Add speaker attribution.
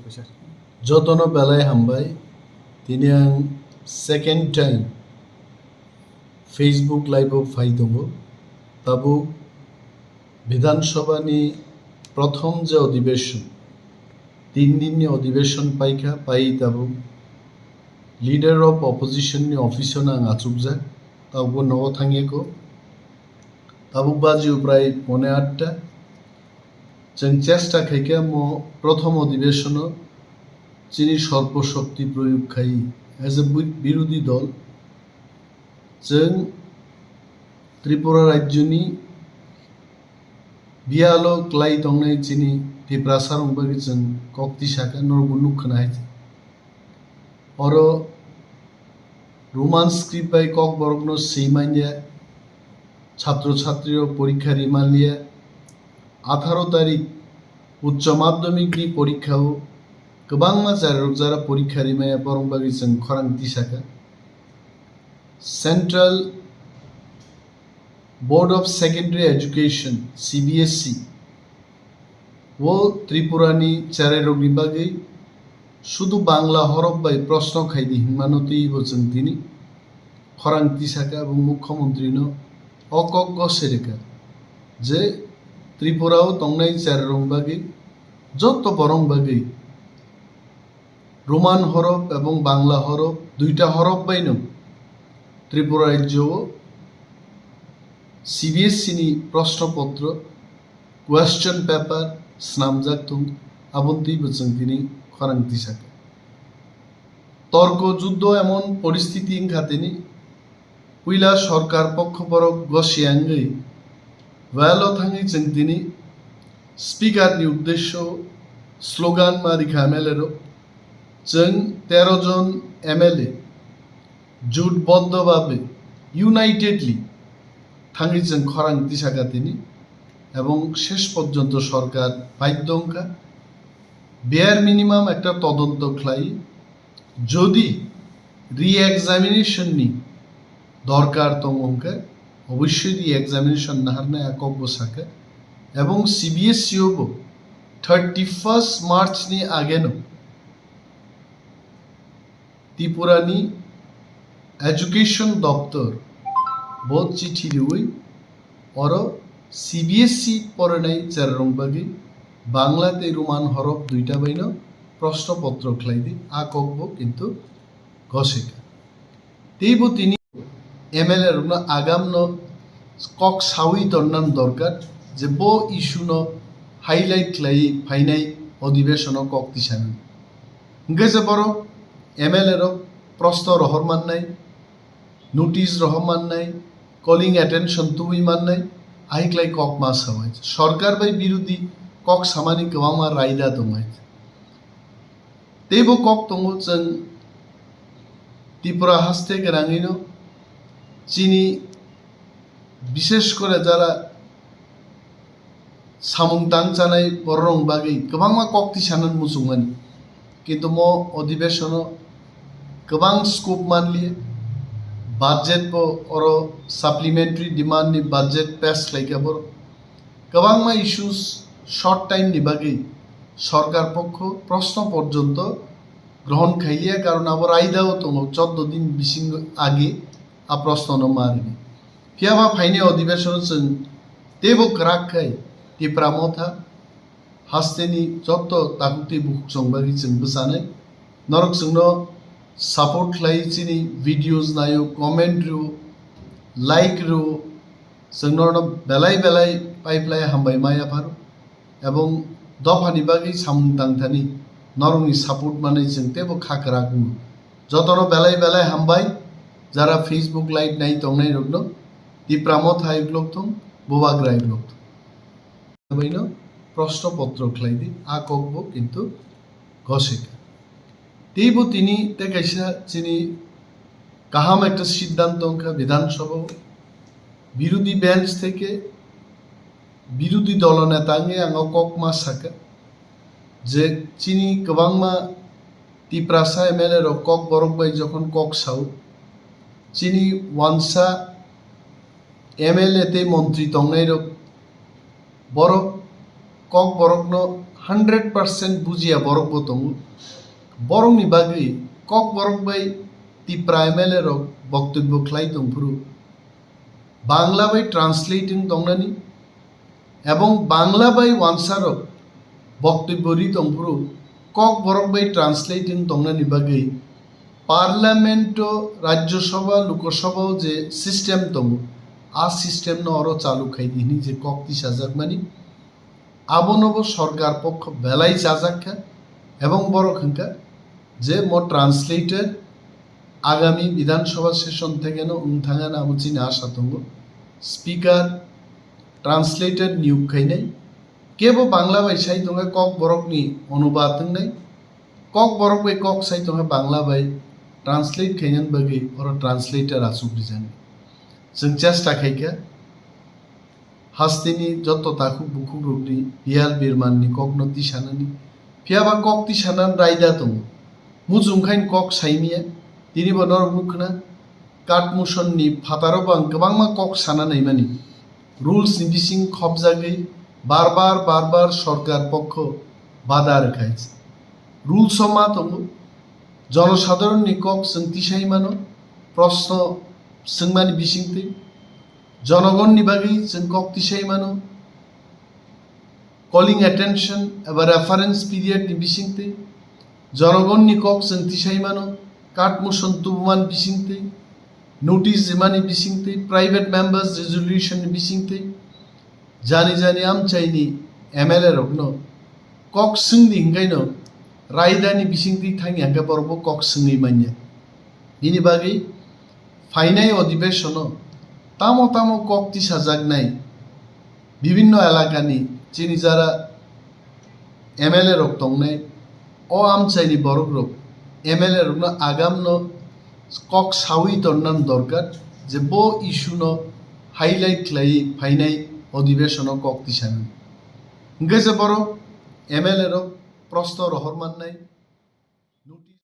Speaker 1: Jotono belai hambai tini ang second time Facebook live of ফাইদঙ্গ তাবু বিধানসভা নি প্রথম যে অধিবেশন 3 দিন নি অধিবেশন পাইখা পাই তাবু লিডার অফ অপোজিশন নি অফিসন আং আচুকজা তাবু নব থাঙ্গেকো তাবু বাজি প্রায় 8:30 जों চেষ্টা খাইকে মো প্রথম অধিবেশন চিনি সর্বশক্তি প্রয়োগ খাই এজ এ বিরোধী দল जों ত্রিপুরা রাজ্যনি বিয়ালো ক্লাই দংনাই চিনি টিপ্রাসার উমবাগি जों কক্তিসাকা নরবুন্নু খনাই অর রোমান স্ক্রিপ্ট বাই ককবরকনো সেইমাইয়া ছাত্রছাত্রী পরীক্ষা রিমালিয়া 18 তারিখ উচ্চ মাধ্যমিক नि পরীক্ষাও गोबां যারা পরীক্ষা রিমায়া বরংবাগি जों খরাং তিসাকা Central Board of Secondary Education Tbse ও ত্রিপুরানি চারেরোগনি বাগে শুধু বাংলা হরফ বাই প্রশ্ন খাইদি হিমানতেই বলছেন তিনি খরাং তিসাকা এবং মুখ্যমন্ত্রী অকজ্ঞ সেরেকা যে ত্রিপুরাও তংনাই চারেরং বাগে যত বরং বাগে রোমান হরফ এবং বাংলা হরফ দুইটা হরফ বাইন ত্রিপুরা রাজ্য সিবিএসসি নি প্রশ্নপত্র কোয়েশ্চন পেপার স্নামজাকতুং আবন্তি বচং তিনি খরাং তিসাকা তর্ক যুদ্ধ এমন পরিস্থিতি খাতেনি পুইলা সরকার পক্ষপরক গসিয়াঙ্গই ওয়ালো থাঙ্গি जों তিনি স্পিকার নি উদ্দেশ্য স্লোগান মারিখা এমএলএ जों 13 জন এমএলএ জোটবদ্ধভাবে ইউনাইটেডলি থাঙ্গি जों খরাং তিসাকা তিনি এবং শেষ পর্যন্ত সরকার বাধ্যঙ্কা বেয়ার মিনিমাম একটা তদন্ত খ্লাই যদি রি এক্সামিনেশন নি দরকার তমঙ্কা অবশ্যই রি এক্সামিনেশন নাহারনা একব্য সাকা এবং সিবিএসসি হব 31 মার্চ নি আগেনো ত্রিপুরানি এডুকেশন দপ্তর বহুত চিঠি দিউই और সিবিএসসি পড়াই চাররংবাগি বাংলাতে রোমান হরফ দুইটা বাইন প্রশ্নপত্র খ্লাইদি আকব্য কিন্তু গসিকা তেইব তিনি এমএলএ রুন আগাম কক সাউই তন্নান দরকার যে বো ইস্যু হাইলাইট লাই ফাইনাই অধিবেশন কক তিসানি গেছে বড় এমএলএ প্রশ্ন রহমান নাই নোটিশ রহমান নাই কলিং অ্যাটেনশন তুই মান নাই আইকলাই কক মাস হওয়াই সরকার বাই বিরোধী কক সামানি গোबां রায়দা দমাই তেইব কক দङ जों ত্রিপুরা হাসতে গরাঙিনো চিনি বিশেষ করে যারা সামুং তাং জানাই বরং বাগै गोबां কক তিসানাन মুসুমান কিন্তু ম অধিবেশন गोबां स्कोप मानलिए बाजेट बो और सप्लीमेंट्री डिमांड नि बाजेट पेस लाइका बर गोबां मा इश्यूज शॉर्ट टाइम नि बागे सरकार पक्ष प्रश्न पर्यंत ग्रहण खाइलिया कारण आबर आइदाओ तो 14 दिन बिसिंग आगे आ प्रश्न न मारिनि फियाबा फाइने अधिवेशन जों तेबो क्राक खाइ टिप्रा मथा हास्तेनि जत ताकुति बुक संबागि जों बसानाय नरक जोंनो সাপোর্ট লাই চিনি ভিডিওস নায়ো কমেন্ট রু লাইক রু जोंनो বেলাই বেলাই পাইপ্লাই হামবাই মায়া ফারো এবং দফানি বাগি সামুং তাংথানি নরংনি সাপোর্ট মানে जों তেবো খাকরা গুম যতনো বেলাই বেলাই হামবাই যারা ফেসবুক লাইভ নাই তংনাই রগনো দিপ্রামত হাই গ্লোকথম বোবাগ্রাই গ্লোকথম বাইনো প্রশ্নপত্র খ্লাইদি আকব্য কিন্তু গসিকা তেইব তিনি তেকাইসা চিনি কাহাম একটা সিদ্ধান্ত অঙ্কা বিধানসভা বিরোধী বেঞ্চ থেকে বিরোধী দলনেতাঙ্গে আঙ কক মা সাকা যে চিনি गोबां मा টিপ্রাসা এমএলএ র কক বরক বাই যখন কক সাউ চিনি ওয়ানসা এমএলএ তে মন্ত্রী তংনাই র বরক kokborokno 100% বুঝিয়া বরক বতং বরংনি বাগै kokborok bai ti primary rok বক্তব্য খ্লাই দংফুরু বাংলা বাই ট্রান্সলেটিং দংনানি এবং বাংলা বাই ওয়ানসারক বক্তব্য রি দংফুরু kokborok bai ট্রান্সলেটিং দংনানি বাগै পার্লামেন্ট রাজ্যসভা লোকসভাও যে সিস্টেম দং আ সিস্টেম ন আরো চালু খাইদিনি যে কক্তি সাজাকমানি আবনব সরকার পক্ষ বেলাই সাজাক্ষা এবং বড় খাঙ্কা যে মো ট্রান্সলেটর আগামী বিধানসভা সেশন থেকে উনথাঙ্গা না মুচিনা আশা দङ স্পিকার ট্রান্সলেটর নিয়োগ খাইনাই কেবো বাংলা বাই সাই দङ kokborokni অনুবাদ নাই kokborok bai kok Sai দङ Bangla by translate खाइनान बागै और ट्रान्सलेटर आसुग्रिजानि जों चेष्टा खाइखा हास्तिनि जत ताखु बुखु ग्रुपनि बियाल बिरमाननि ककनो तिसानानि फियाबा कक तिसानान रायदा दङ मुजुंखाइन कक साइनिया दिनि बनर मुखना काटमुसननि फातारो बां गोबांमा कक सानानै मानि रुल्स नि बिसिं खबजागै बार सरकार पक्ष बादा रखाइছে रुल्स मा दङ জনসাধারণ নিকক সন্তিসাই মানো প্রশ্ন সংমানি বিসিংতে জনগণ নিবাগি जों কক্তিসাই মানো কলিং অ্যাটেনশন এবার রেফারেন্স পিরিয়ড নি বিসিংতে জনগণ নিকক সন্তিসাই মানো কাটমোশন তুবমান বিসিংতে নোটিস জিমানি বিসিংতে প্রাইভেট মেম্বার্স রেজলিউশন নি বিসিংতে জানি আম চাইনি M.L.A রগ্ন কক সিংদি হিংগাইনো रायदानि बिसिंति थांनि हांगा बरबो कक सिंगै मान्या बिनि बागै फाइनाय अधिवेशन तामो कक्ति साजागनाय विभिन्न एलाकानि जिनि जारा M.L.A रक दंनाय अ आमचाइनि बरक रक M.L.A रकनो आगामनो कक सावि दरनान दरकार जे बो इशुनो हाइलाइट ख्लाई फाइनाय अधिवेशन कक्ति सानो इंगे जे बरो M.L.A रक प्रश्न रहर माननाय